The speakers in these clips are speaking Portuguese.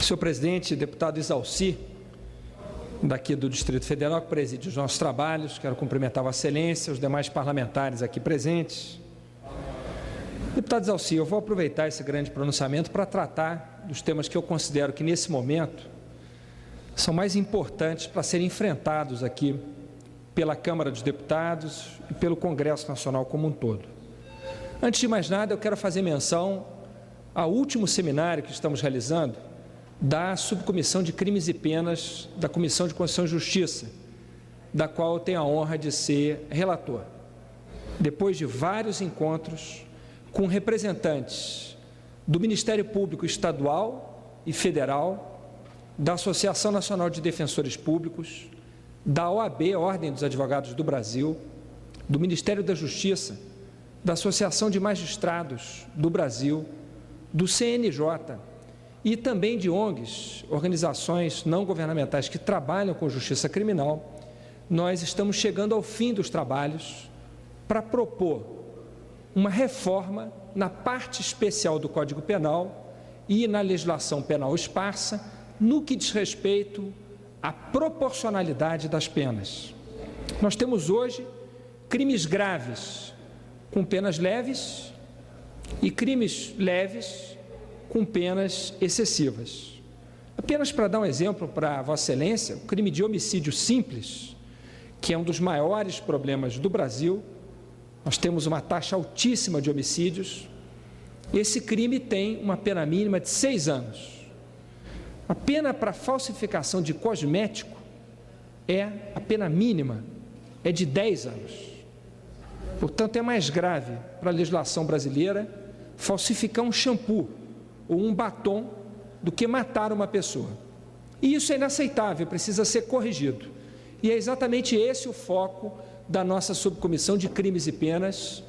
Senhor presidente, deputado Isalci, daqui do Distrito Federal, que preside os nossos trabalhos, quero cumprimentar Vossa Excelência, os demais parlamentares aqui presentes. Deputado Isalci, eu vou aproveitar esse grande pronunciamento para tratar dos temas que eu considero que, nesse momento, são mais importantes para serem enfrentados aqui pela Câmara dos Deputados e pelo Congresso Nacional como um todo. Antes de mais nada, eu quero fazer menção ao último seminário que estamos realizando da Subcomissão de Crimes e Penas da Comissão de Constituição e Justiça, da qual eu tenho a honra de ser relator. Depois de vários encontros com representantes do Ministério Público Estadual e Federal, da Associação Nacional de Defensores Públicos, da OAB, Ordem dos Advogados do Brasil, do Ministério da Justiça, da Associação de Magistrados do Brasil, do CNJ e também de ONGs, organizações não governamentais que trabalham com justiça criminal, nós estamos chegando ao fim dos trabalhos para propor uma reforma na parte especial do Código Penal e na legislação penal esparsa, no que diz respeito à proporcionalidade das penas. Nós temos hoje crimes graves com penas leves e crimes leves com penas excessivas. Apenas para dar um exemplo para Vossa Excelência, o crime de homicídio simples, que é um dos maiores problemas do Brasil, nós temos uma taxa altíssima de homicídios, esse crime tem uma pena mínima de 6 anos. A pena para falsificação de cosmético a pena mínima é de 10 anos. Portanto, é mais grave para a legislação brasileira falsificar um shampoo ou um batom do que matar uma pessoa. E isso é inaceitável, precisa ser corrigido. E é exatamente esse o foco da nossa subcomissão de crimes e penas,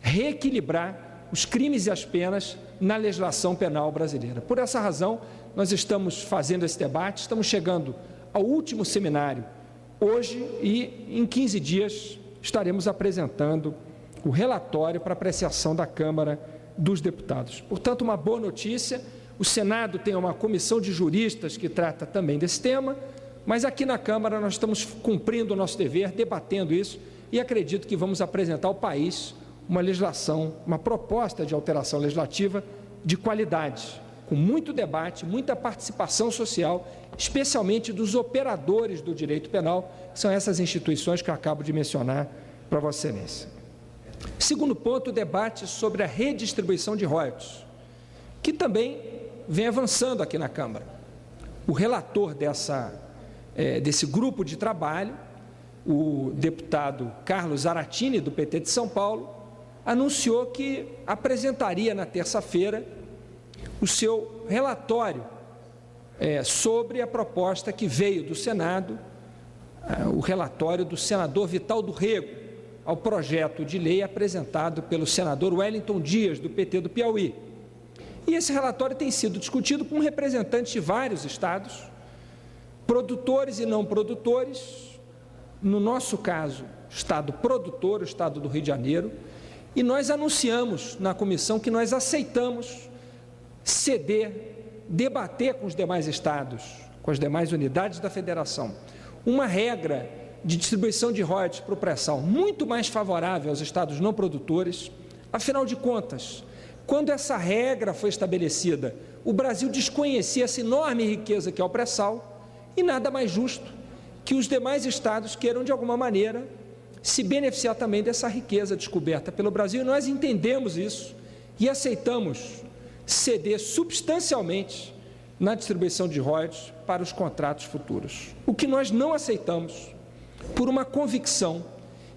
reequilibrar os crimes e as penas na legislação penal brasileira. Por essa razão, nós estamos fazendo esse debate, estamos chegando ao último seminário hoje e em 15 dias estaremos apresentando o relatório para apreciação da Câmara dos Deputados. Portanto, uma boa notícia, o Senado tem uma comissão de juristas que trata também desse tema, mas aqui na Câmara nós estamos cumprindo o nosso dever, debatendo isso, e acredito que vamos apresentar ao país uma legislação, uma proposta de alteração legislativa de qualidade, com muito debate, muita participação social, especialmente dos operadores do direito penal, que são essas instituições que eu acabo de mencionar para Vossa Excelência. Segundo ponto, o debate sobre a redistribuição de royalties, que também vem avançando aqui na Câmara. O relator desse grupo de trabalho, o deputado Carlos Zaratini, do PT de São Paulo, anunciou que apresentaria na terça-feira o seu relatório sobre a proposta que veio do Senado, o relatório do senador Vital do Rego, ao projeto de lei apresentado pelo senador Wellington Dias, do PT do Piauí. E esse relatório tem sido discutido com representantes de vários estados, produtores e não produtores, no nosso caso, estado produtor, o estado do Rio de Janeiro, e nós anunciamos na comissão que nós aceitamos ceder, debater com os demais estados, com as demais unidades da federação, uma regra de distribuição de royalties para o pré-sal muito mais favorável aos estados não produtores. Afinal de contas, quando essa regra foi estabelecida, o Brasil desconhecia essa enorme riqueza que é o pré-sal, e nada mais justo que os demais estados queiram, de alguma maneira, se beneficiar também dessa riqueza descoberta pelo Brasil. E nós entendemos isso e aceitamos ceder substancialmente na distribuição de royalties para os contratos futuros. O que nós não aceitamos, por uma convicção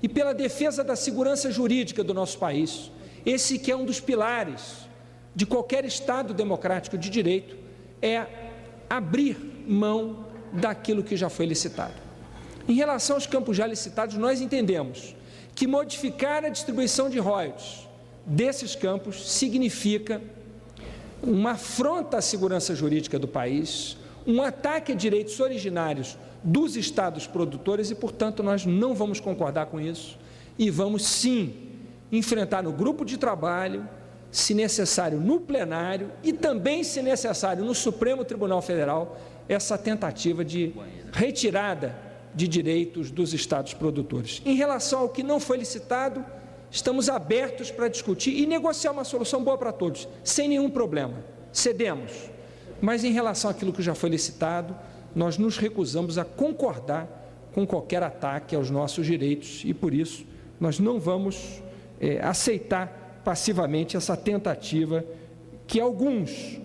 e pela defesa da segurança jurídica do nosso país, esse que é um dos pilares de qualquer Estado democrático de direito, é abrir mão daquilo que já foi licitado. Em relação aos campos já licitados, nós entendemos que modificar a distribuição de royalties desses campos significa uma afronta à segurança jurídica do país, um ataque a direitos originários dos estados produtores e, portanto, nós não vamos concordar com isso e vamos, sim, enfrentar no grupo de trabalho, se necessário, no plenário e também, se necessário, no Supremo Tribunal Federal, essa tentativa de retirada de direitos dos estados produtores. Em relação ao que não foi licitado, estamos abertos para discutir e negociar uma solução boa para todos, sem nenhum problema. Cedemos. Mas, em relação àquilo que já foi licitado, nós nos recusamos a concordar com qualquer ataque aos nossos direitos e, por isso, nós não vamos aceitar passivamente essa tentativa que alguns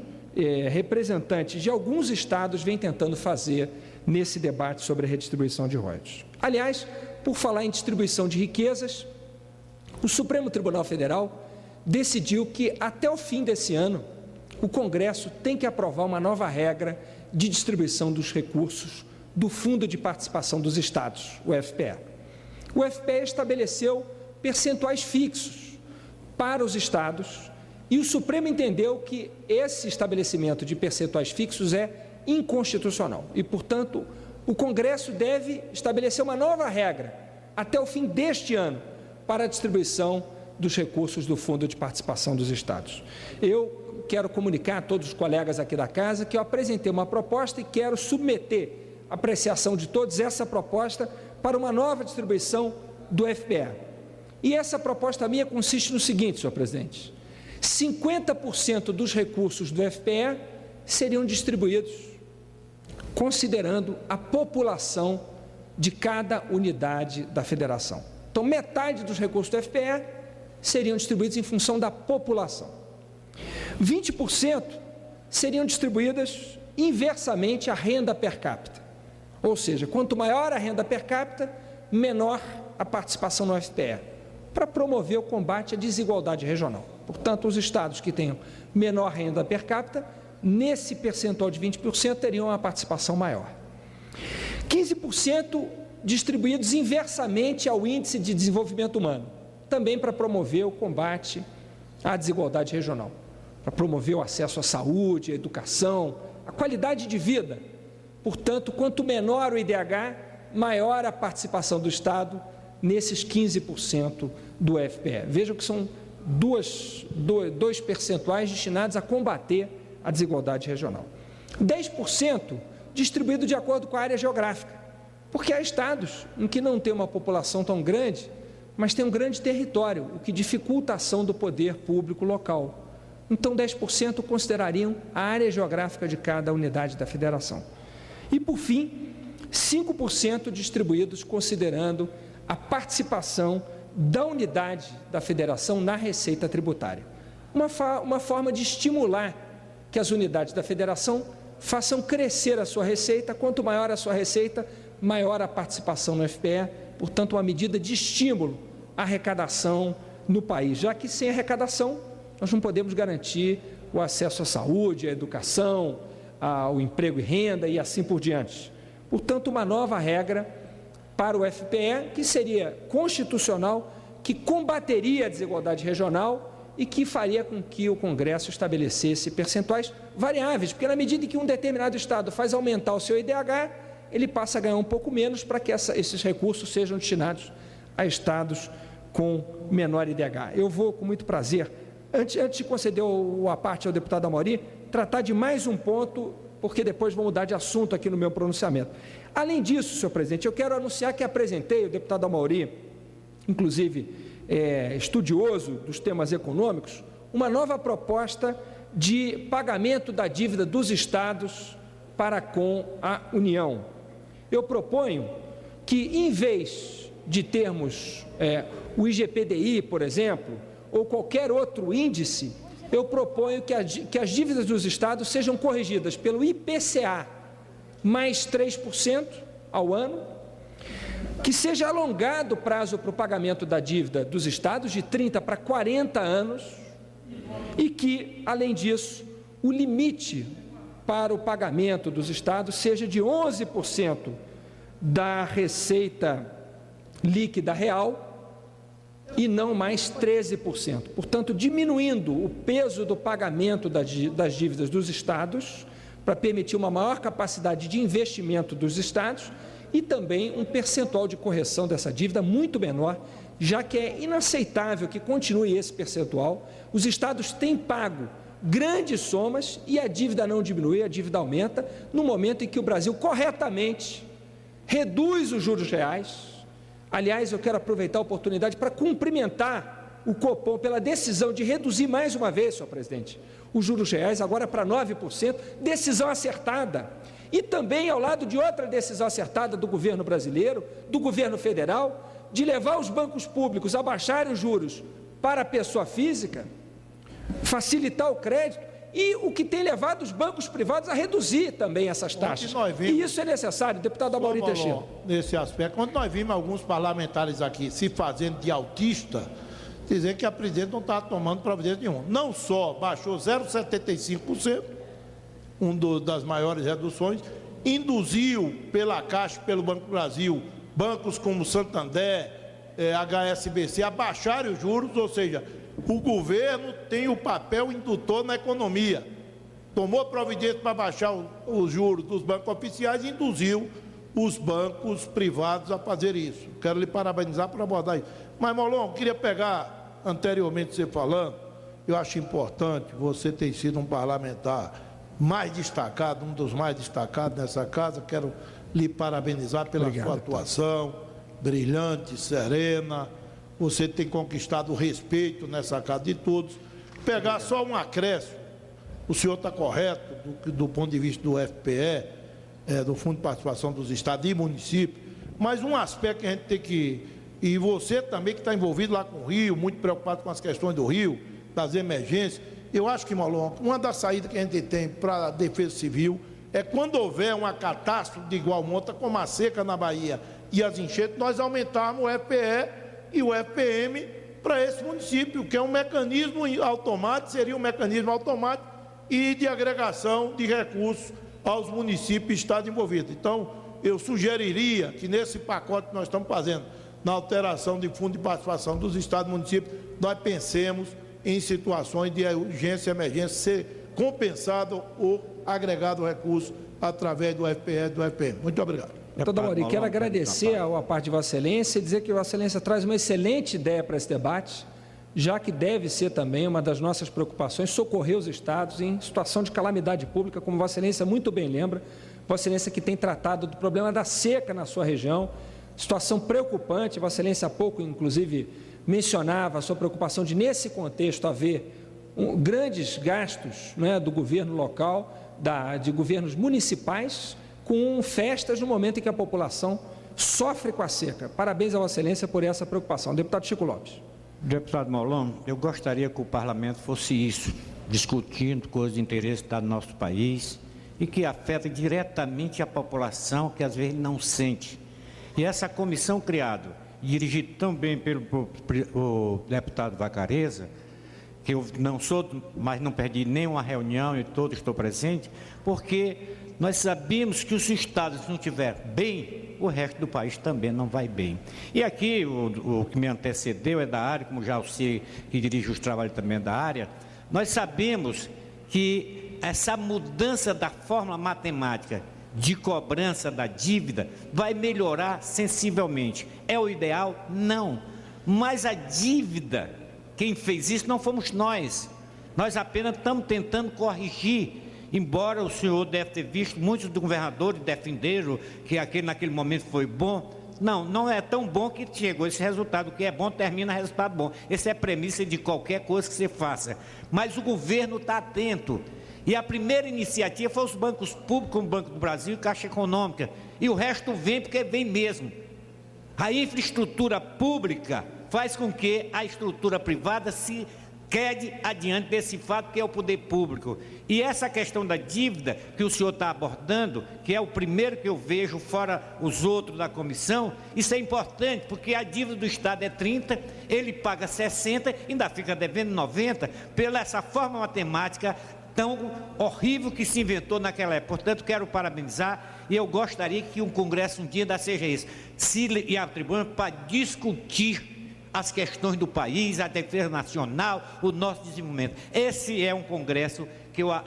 representantes de alguns estados vêm tentando fazer nesse debate sobre a redistribuição de royalties. Aliás, por falar em distribuição de riquezas, o Supremo Tribunal Federal decidiu que, até o fim desse ano, o Congresso tem que aprovar uma nova regra de distribuição dos recursos do Fundo de Participação dos Estados, o FPE. O FPE estabeleceu percentuais fixos para os estados e o Supremo entendeu que esse estabelecimento de percentuais fixos é inconstitucional e, portanto, o Congresso deve estabelecer uma nova regra até o fim deste ano para a distribuição dos recursos do Fundo de Participação dos Estados. Eu quero comunicar a todos os colegas aqui da casa que eu apresentei uma proposta e quero submeter a apreciação de todos essa proposta para uma nova distribuição do FPE. E essa proposta minha consiste no seguinte, senhor presidente: 50% dos recursos do FPE seriam distribuídos considerando a população de cada unidade da federação. Então, metade dos recursos do FPE seriam distribuídos em função da população. 20% seriam distribuídas inversamente à renda per capita. Ou seja, quanto maior a renda per capita, menor a participação no FPE, para promover o combate à desigualdade regional. Portanto, os estados que tenham menor renda per capita, nesse percentual de 20%, teriam uma participação maior. 15% distribuídos inversamente ao Índice de Desenvolvimento Humano, também para promover o combate à desigualdade regional, para promover o acesso à saúde, à educação, à qualidade de vida. Portanto, quanto menor o IDH, maior a participação do Estado nesses 15% do FPE. Vejam que são dois percentuais destinados a combater a desigualdade regional. 10% distribuído de acordo com a área geográfica, porque há estados em que não tem uma população tão grande, mas tem um grande território, o que dificulta a ação do poder público local. Então, 10% considerariam a área geográfica de cada unidade da federação. E, por fim, 5% distribuídos considerando a participação da unidade da federação na receita tributária. Uma forma de estimular que as unidades da federação façam crescer a sua receita. Quanto maior a sua receita, maior a participação no FPE, portanto, uma medida de estímulo à arrecadação no país, já que sem arrecadação nós não podemos garantir o acesso à saúde, à educação, ao emprego e renda e assim por diante. Portanto, uma nova regra para o FPE, que seria constitucional, que combateria a desigualdade regional e que faria com que o Congresso estabelecesse percentuais variáveis, porque na medida em que um determinado estado faz aumentar o seu IDH, ele passa a ganhar um pouco menos para que esses recursos sejam destinados a estados com menor IDH. Eu vou, com muito prazer, antes de conceder a parte ao deputado Amaury, tratar de mais um ponto, porque depois vou mudar de assunto aqui no meu pronunciamento. Além disso, senhor presidente, eu quero anunciar que apresentei ao deputado Amaury, inclusive estudioso dos temas econômicos, uma nova proposta de pagamento da dívida dos estados para com a União. Eu proponho que, em vez de termos o IGPDI, por exemplo, ou qualquer outro índice, eu proponho que as dívidas dos estados sejam corrigidas pelo IPCA mais 3% ao ano, que seja alongado o prazo para o pagamento da dívida dos estados de 30 para 40 anos e que, além disso, o limite para o pagamento dos estados seja de 11% da receita líquida real e não mais 13%. Portanto, diminuindo o peso do pagamento das dívidas dos estados para permitir uma maior capacidade de investimento dos estados e também um percentual de correção dessa dívida muito menor já que é inaceitável que continue esse percentual. Os estados têm pago grandes somas e a dívida não diminui, a dívida aumenta, no momento em que o Brasil corretamente reduz os juros reais. Aliás, eu quero aproveitar a oportunidade para cumprimentar o Copom pela decisão de reduzir mais uma vez, senhor presidente, os juros reais agora para 9%, decisão acertada. E também ao lado de outra decisão acertada do governo brasileiro, do governo federal, de levar os bancos públicos a baixarem os juros para a pessoa física, facilitar o crédito, e o que tem levado os bancos privados a reduzir também essas taxas. E isso é necessário, deputado Amaury Teixeira. Nesse aspecto, quando nós vimos alguns parlamentares aqui se fazendo de autista, dizer que a presidente não está tomando providência nenhuma. Não só baixou 0,75%, das maiores reduções, induziu pela Caixa, pelo Banco do Brasil, bancos como Santander, HSBC, a baixarem os juros, ou seja, o governo tem o papel indutor na economia. Tomou providência para baixar os juros dos bancos oficiais e induziu os bancos privados a fazer isso. Quero lhe parabenizar por abordar isso. Mas, Molon, queria pegar anteriormente você falando, eu acho importante, você ter sido um parlamentar mais destacado, um dos mais destacados nessa casa. Quero lhe parabenizar pela sua atuação brilhante, serena. Você tem conquistado o respeito nessa casa de todos. Pegar só um acréscimo, o senhor está correto do ponto de vista do FPE, do Fundo de Participação dos Estados e Municípios, mas um aspecto que a gente tem que... E você também que está envolvido lá com o Rio, muito preocupado com as questões do Rio, das emergências, eu acho que, Molon, uma das saídas que a gente tem para a Defesa Civil é quando houver uma catástrofe de igual monta, como a seca na Bahia e as enchentes, nós aumentarmos o FPE e o FPM para esse município, que é um mecanismo automático, seria um mecanismo automático e de agregação de recursos aos municípios e estados envolvidos. Então, eu sugeriria que nesse pacote que nós estamos fazendo, na alteração de fundo de participação dos estados e municípios, nós pensemos em situações de urgência e emergência ser compensado ou agregado recurso através do FPE e do FPM. Muito obrigado. Deputado Amaury, quero agradecer a parte de Vossa Excelência e dizer que Vossa Excelência traz uma excelente ideia para esse debate, já que deve ser também uma das nossas preocupações socorrer os estados em situação de calamidade pública, como Vossa Excelência muito bem lembra, Vossa Excelência que tem tratado do problema da seca na sua região, situação preocupante. Vossa Excelência há pouco, inclusive, mencionava a sua preocupação de, nesse contexto, haver grandes gastos, né, do governo local, de governos municipais, com festas no momento em que a população sofre com a seca. Parabéns a Vossa Excelência por essa preocupação. Deputado Chico Lopes. Deputado Molon, eu gostaria que o parlamento fosse isso, discutindo coisas de interesse do nosso país e que afeta diretamente a população, que às vezes não sente. E essa comissão criada, dirigida também pelo deputado Vacareza, que eu não sou, mas não perdi nenhuma reunião e todos estou presente, porque nós sabemos que se os estados não estiverem bem, o resto do país também não vai bem. E aqui, o que me antecedeu é da área, como já sei que dirige os trabalhos também da área, nós sabemos que essa mudança da fórmula matemática de cobrança da dívida vai melhorar sensivelmente. É o ideal? Não. Mas a dívida, quem fez isso não fomos nós. Nós apenas estamos tentando corrigir. Embora o senhor deve ter visto, muitos dos governadores defenderam que naquele momento foi bom. Não, não é tão bom que chegou esse resultado. O que é bom termina resultado bom. Essa é a premissa de qualquer coisa que você faça. Mas o governo está atento. E a primeira iniciativa foi os bancos públicos, como o Banco do Brasil e Caixa Econômica. E o resto vem porque vem mesmo. A infraestrutura pública faz com que a estrutura privada se quede adiante desse fato, que é o poder público. E essa questão da dívida que o senhor está abordando, que é o primeiro que eu vejo, fora os outros da comissão, isso é importante, porque a dívida do Estado é 30, ele paga 60, ainda fica devendo 90, pela essa forma matemática tão horrível que se inventou naquela época. Portanto, quero parabenizar, e eu gostaria que um congresso um dia ainda seja esse, e a tribuna, para discutir as questões do país, a defesa nacional, o nosso desenvolvimento. Esse é um congresso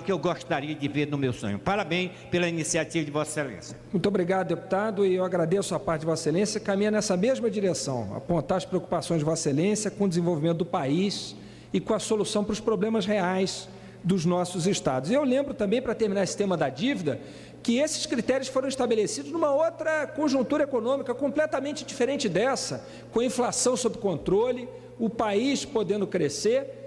que eu gostaria de ver no meu sonho. Parabéns pela iniciativa de Vossa Excelência. Muito obrigado, deputado, e eu agradeço a parte de Vossa Excelência, caminha nessa mesma direção, apontar as preocupações de Vossa Excelência com o desenvolvimento do país e com a solução para os problemas reais dos nossos estados. E eu lembro também, para terminar esse tema da dívida, que esses critérios foram estabelecidos numa outra conjuntura econômica completamente diferente dessa, com a inflação sob controle, o país podendo crescer,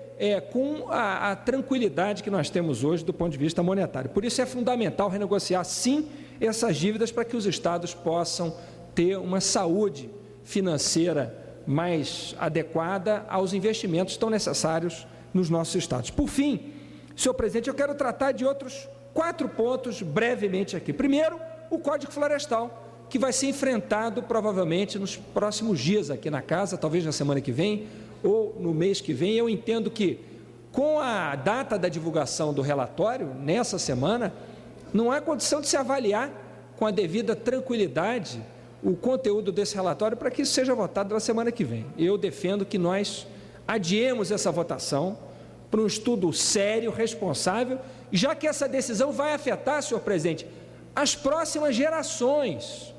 com a tranquilidade que nós temos hoje do ponto de vista monetário. Por isso é fundamental renegociar, sim, essas dívidas para que os estados possam ter uma saúde financeira mais adequada aos investimentos tão necessários nos nossos estados. Por fim, senhor presidente, eu quero tratar de outros 4 pontos brevemente aqui. Primeiro, o Código Florestal, que vai ser enfrentado provavelmente nos próximos dias aqui na casa, talvez na semana que vem ou no mês que vem. Eu entendo que, com a data da divulgação do relatório, nessa semana, não há condição de se avaliar com a devida tranquilidade o conteúdo desse relatório para que isso seja votado na semana que vem. Eu defendo que nós adiemos essa votação para um estudo sério, responsável, já que essa decisão vai afetar, senhor presidente, as próximas gerações.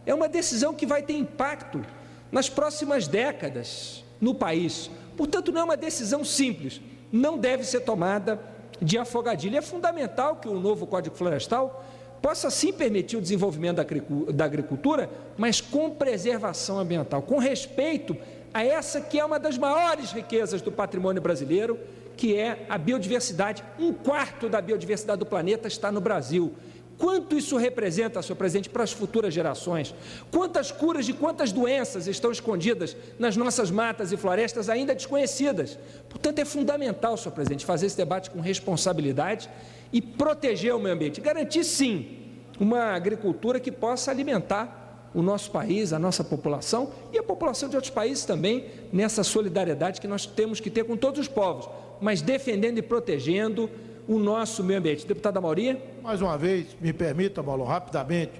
É uma decisão que vai ter impacto nas próximas décadas no país. Portanto, não é uma decisão simples, não deve ser tomada de afogadilho. É fundamental que o novo Código Florestal possa sim permitir o desenvolvimento da agricultura, mas com preservação ambiental, com respeito a essa que é uma das maiores riquezas do patrimônio brasileiro, que é a biodiversidade. 1/4 da biodiversidade do planeta está no Brasil. Quanto isso representa, senhor presidente, para as futuras gerações? Quantas curas de quantas doenças estão escondidas nas nossas matas e florestas ainda desconhecidas? Portanto, é fundamental, senhor presidente, fazer esse debate com responsabilidade e proteger o meio ambiente. Garantir, sim, uma agricultura que possa alimentar o nosso país, a nossa população e a população de outros países também, nessa solidariedade que nós temos que ter com todos os povos, mas defendendo e protegendo o nosso meio ambiente. Deputada Amauri. Mais uma vez, me permita, Mauro, rapidamente,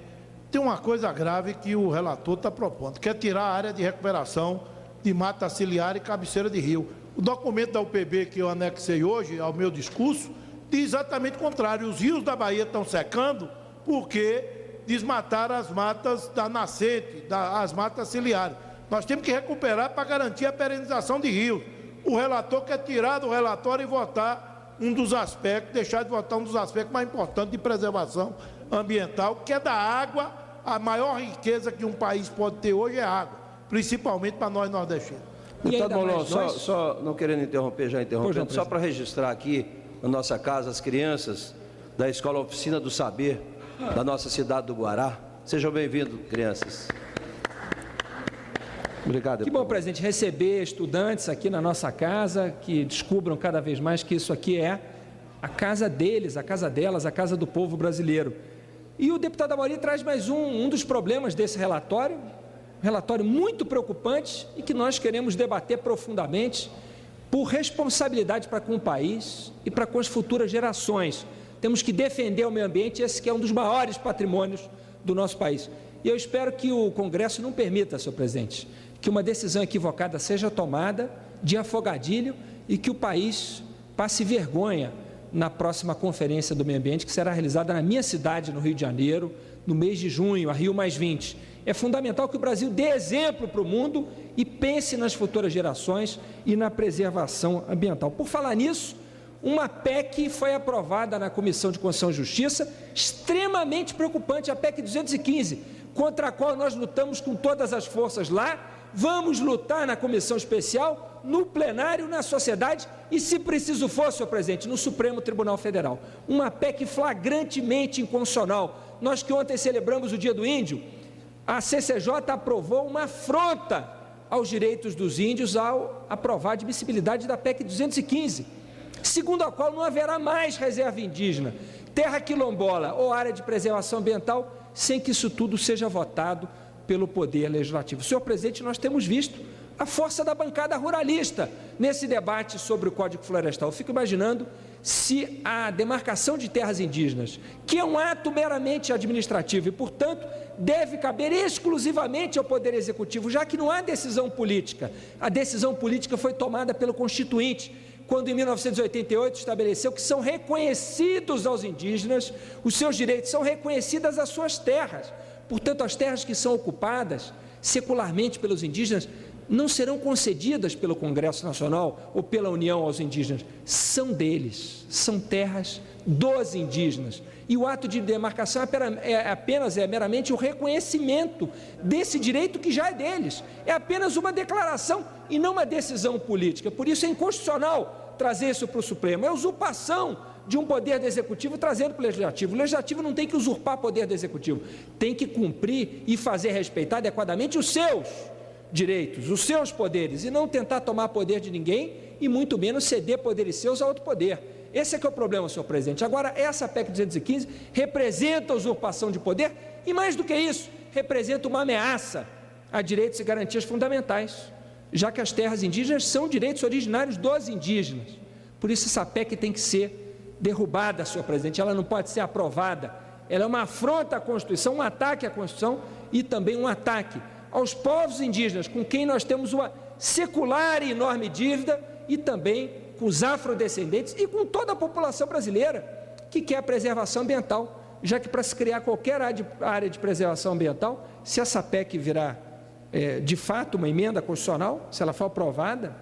tem uma coisa grave que o relator está propondo, que é tirar a área de recuperação de mata ciliar e cabeceira de rio. O documento da UPB que eu anexei hoje ao meu discurso diz exatamente o contrário. Os rios da Bahia estão secando porque desmataram as matas da nascente, as matas ciliares. Nós temos que recuperar para garantir a perenização de rios. O relator quer tirar do relatório e votar um dos aspectos, deixar de votar um dos aspectos mais importantes de preservação ambiental, que é da água. A maior riqueza que um país pode ter hoje é água, principalmente para nós nordestinos. Deputado Molon, só não querendo interromper, já interrompendo, só para registrar aqui na nossa casa as crianças da Escola Oficina do Saber, da nossa cidade do Guará. Sejam bem-vindos, crianças. Obrigado. Que bom, presidente, receber estudantes aqui na nossa casa, que descubram cada vez mais que isso aqui é a casa deles, a casa delas, a casa do povo brasileiro. E o deputado Amauri traz mais um dos problemas desse relatório, um relatório muito preocupante e que nós queremos debater profundamente por responsabilidade para com o país e para com as futuras gerações. Temos que defender o meio ambiente, esse que é um dos maiores patrimônios do nosso país. E eu espero que o Congresso não permita, senhor presidente, que uma decisão equivocada seja tomada de afogadilho e que o país passe vergonha na próxima Conferência do Meio Ambiente, que será realizada na minha cidade, no Rio de Janeiro, no mês de junho, a Rio+20. É fundamental que o Brasil dê exemplo para o mundo e pense nas futuras gerações e na preservação ambiental. Por falar nisso, uma PEC foi aprovada na Comissão de Constituição e Justiça, extremamente preocupante, a PEC 215, contra a qual nós lutamos com todas as forças lá. Vamos lutar na comissão especial, no plenário, na sociedade e, se preciso for, senhor presidente, no Supremo Tribunal Federal. Uma PEC flagrantemente inconstitucional. Nós que ontem celebramos o Dia do Índio, a CCJ aprovou uma afronta aos direitos dos índios ao aprovar a admissibilidade da PEC 215, segundo a qual não haverá mais reserva indígena, terra quilombola ou área de preservação ambiental, sem que isso tudo seja votado pelo Poder Legislativo. Senhor presidente, nós temos visto a força da bancada ruralista nesse debate sobre o Código Florestal. Eu fico imaginando se a demarcação de terras indígenas, que é um ato meramente administrativo e, portanto, deve caber exclusivamente ao Poder Executivo, já que não há decisão política. A decisão política foi tomada pelo Constituinte, quando em 1988 estabeleceu que são reconhecidos aos indígenas, os seus direitos, são reconhecidas as suas terras. Portanto, as terras que são ocupadas secularmente pelos indígenas não serão concedidas pelo Congresso Nacional ou pela União aos indígenas, são deles, são terras dos indígenas. E o ato de demarcação é meramente o reconhecimento desse direito que já é deles. É apenas uma declaração e não uma decisão política. Por isso é inconstitucional trazer isso para o Supremo. É usurpação de um poder do Executivo trazendo para o Legislativo. O Legislativo não tem que usurpar o poder do Executivo, tem que cumprir e fazer respeitar adequadamente os seus direitos, os seus poderes, e não tentar tomar poder de ninguém e muito menos ceder poderes seus a outro poder. Esse é que é o problema, senhor presidente. Agora, essa PEC 215 representa a usurpação de poder e, mais do que isso, representa uma ameaça a direitos e garantias fundamentais, já que as terras indígenas são direitos originários dos indígenas. Por isso, essa PEC tem que ser derrubada, senhor presidente. Ela não pode ser aprovada. Ela é uma afronta à Constituição, um ataque à Constituição e também um ataque aos povos indígenas, com quem nós temos uma secular e enorme dívida, e também com os afrodescendentes e com toda a população brasileira que quer a preservação ambiental, já que para se criar qualquer área de preservação ambiental, se essa PEC virar de fato uma emenda constitucional, se ela for aprovada,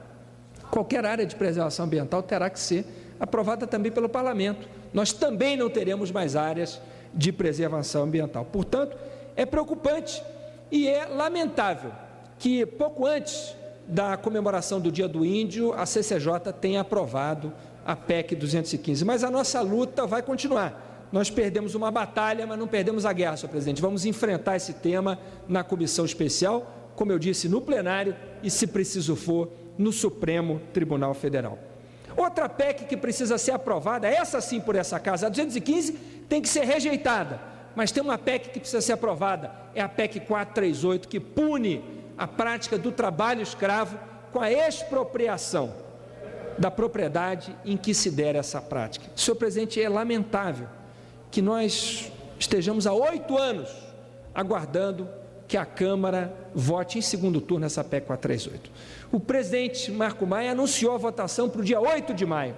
qualquer área de preservação ambiental terá que ser aprovada também pelo Parlamento. Nós também não teremos mais áreas de preservação ambiental. Portanto, é preocupante e é lamentável que pouco antes da comemoração do Dia do Índio, a CCJ tenha aprovado a PEC 215, mas a nossa luta vai continuar. Nós perdemos uma batalha, mas não perdemos a guerra, senhor presidente. Vamos enfrentar esse tema na comissão especial, como eu disse, no plenário e, se preciso for, no Supremo Tribunal Federal. Outra PEC que precisa ser aprovada, essa sim por essa casa, a 215, tem que ser rejeitada, mas tem uma PEC que precisa ser aprovada, é a PEC 438, que pune a prática do trabalho escravo com a expropriação da propriedade em que se der essa prática. Senhor presidente, é lamentável que nós estejamos há 8 anos aguardando que a Câmara vote em segundo turno essa PEC 438. O presidente Marco Maia anunciou a votação para o dia 8 de maio.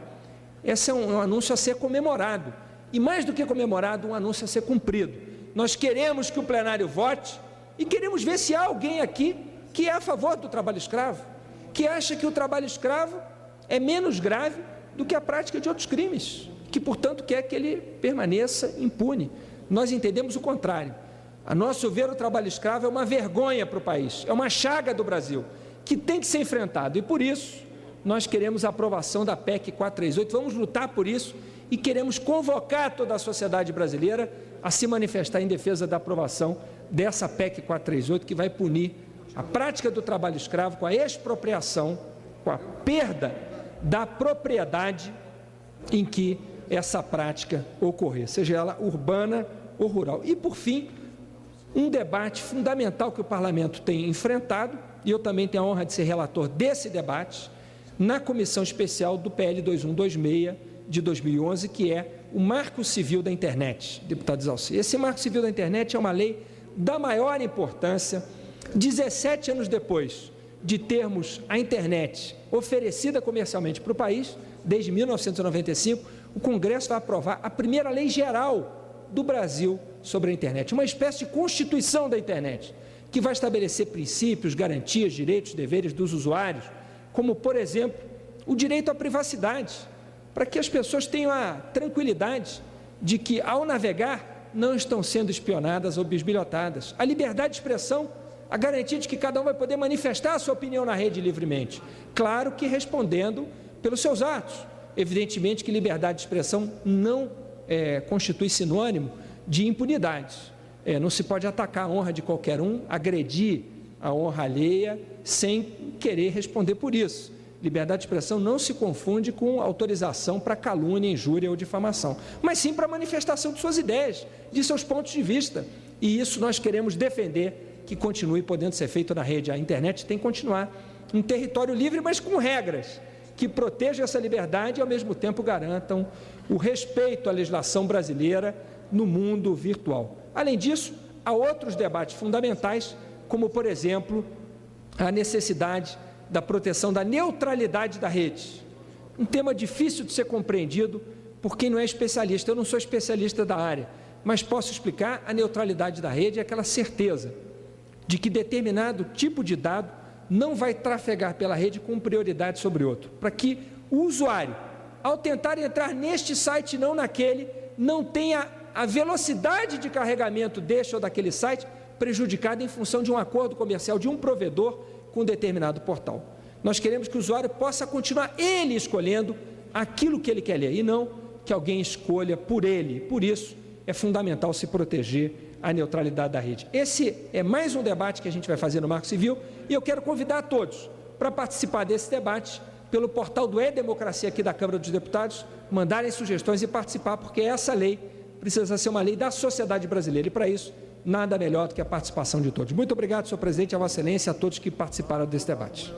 Esse é um anúncio a ser comemorado, e mais do que comemorado, um anúncio a ser cumprido. Nós queremos que o plenário vote e queremos ver se há alguém aqui que é a favor do trabalho escravo, que acha que o trabalho escravo é menos grave do que a prática de outros crimes, que, portanto, quer que ele permaneça impune. Nós entendemos o contrário. A nosso ver, o trabalho escravo é uma vergonha para o país, é uma chaga do Brasil, que tem que ser enfrentado, e por isso nós queremos a aprovação da PEC 438, vamos lutar por isso e queremos convocar toda a sociedade brasileira a se manifestar em defesa da aprovação dessa PEC 438, que vai punir a prática do trabalho escravo com a expropriação, com a perda da propriedade em que essa prática ocorrer, seja ela urbana ou rural. E, por fim, um debate fundamental que o Parlamento tem enfrentado, e eu também tenho a honra de ser relator desse debate, na Comissão Especial do PL 2126 de 2011, que é o Marco Civil da Internet, deputado Zalci. Esse Marco Civil da Internet é uma lei da maior importância. 17 anos depois de termos a internet oferecida comercialmente para o país, desde 1995, o Congresso vai aprovar a primeira lei geral do Brasil sobre a internet, uma espécie de constituição da internet, que vai estabelecer princípios, garantias, direitos, deveres dos usuários, como, por exemplo, o direito à privacidade, para que as pessoas tenham a tranquilidade de que, ao navegar, não estão sendo espionadas ou bisbilhotadas. A liberdade de expressão, a garantia de que cada um vai poder manifestar a sua opinião na rede livremente, claro que respondendo pelos seus atos. Evidentemente que liberdade de expressão não constitui sinônimo de impunidade. Não se pode atacar a honra de qualquer um, agredir a honra alheia sem querer responder por isso. Liberdade de expressão não se confunde com autorização para calúnia, injúria ou difamação, mas sim para manifestação de suas ideias, de seus pontos de vista. E isso nós queremos defender, que continue podendo ser feito na rede. A internet tem que continuar um território livre, mas com regras que protejam essa liberdade e, ao mesmo tempo, garantam o respeito à legislação brasileira no mundo virtual. Além disso, há outros debates fundamentais, como, por exemplo, a necessidade da proteção da neutralidade da rede. Um tema difícil de ser compreendido por quem não é especialista. Eu não sou especialista da área, mas posso explicar. A neutralidade da rede é aquela certeza de que determinado tipo de dado não vai trafegar pela rede com prioridade sobre outro, para que o usuário, ao tentar entrar neste site e não naquele, não tenha a velocidade de carregamento deste ou daquele site prejudicada em função de um acordo comercial de um provedor com um determinado portal. Nós queremos que o usuário possa continuar ele escolhendo aquilo que ele quer ler, e não que alguém escolha por ele. Por isso, é fundamental se proteger a neutralidade da rede. Esse é mais um debate que a gente vai fazer no Marco Civil, e eu quero convidar a todos para participar desse debate pelo portal do E-Democracia aqui da Câmara dos Deputados, mandarem sugestões e participar, porque essa lei precisa ser uma lei da sociedade brasileira, e para isso, nada melhor do que a participação de todos. Muito obrigado, senhor presidente, a Vossa Excelência, a todos que participaram desse debate.